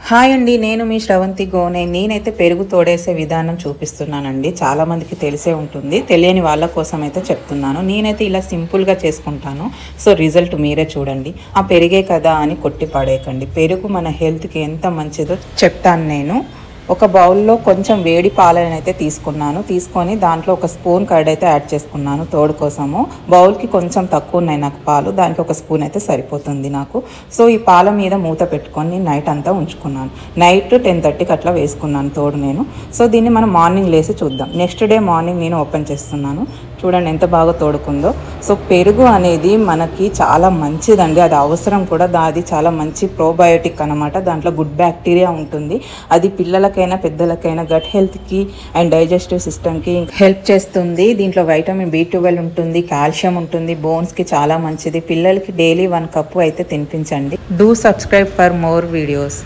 Hi అండి, నేను మీ శ్రవంతి గోనె. నేనైతే పెరుగు తోడేసే విధానం చూపిస్తున్నానండి. చాలామందికి తెలిసే ఉంటుంది, తెలియని వాళ్ళ కోసం అయితే చెప్తున్నాను. నేనైతే ఇలా సింపుల్గా చేసుకుంటాను. సో రిజల్ట్ మీరే చూడండి. ఆ పెరిగే కదా అని కొట్టి పడేయకండి. పెరుగు మన హెల్త్కి ఎంత మంచిదో చెప్తాను నేను. ఒక బౌల్లో కొంచెం వేడి పాలను అయితే తీసుకొని దాంట్లో ఒక స్పూన్ కర్డ్ అయితే యాడ్ చేసుకున్నాను తోడు కోసము. బౌల్కి కొంచెం తక్కువ ఉన్నాయి నాకు పాలు, దానికి ఒక స్పూన్ అయితే సరిపోతుంది నాకు. సో ఈ పాల మీద మూత పెట్టుకొని నైట్ అంతా ఉంచుకున్నాను. నైట్ 10:30కి అట్లా వేసుకున్నాను తోడు నేను. సో దీన్ని మనం మార్నింగ్ లేసి చూద్దాం. నెక్స్ట్ డే మార్నింగ్ నేను ఓపెన్ చేస్తున్నాను. చూడండి ఎంత బాగా తోడుకుందో. సో పెరుగు అనేది మనకి చాలా మంచిదండి, అది అవసరం కూడా. అది చాలా మంచి ప్రోబయోటిక్ అనమాట. దాంట్లో గుడ్ బ్యాక్టీరియా ఉంటుంది. అది పిల్లలకైనా పెద్దలకైనా గట్ హెల్త్కి అండ్ డైజెస్టివ్ సిస్టమ్కి హెల్ప్ చేస్తుంది. దీంట్లో వైటమిన్ B12 ఉంటుంది, కాల్షియం ఉంటుంది, బోన్స్కి చాలా మంచిది. పిల్లలకి డైలీ 1 కప్పు అయితే తినిపించండి. Do subscribe for more videos.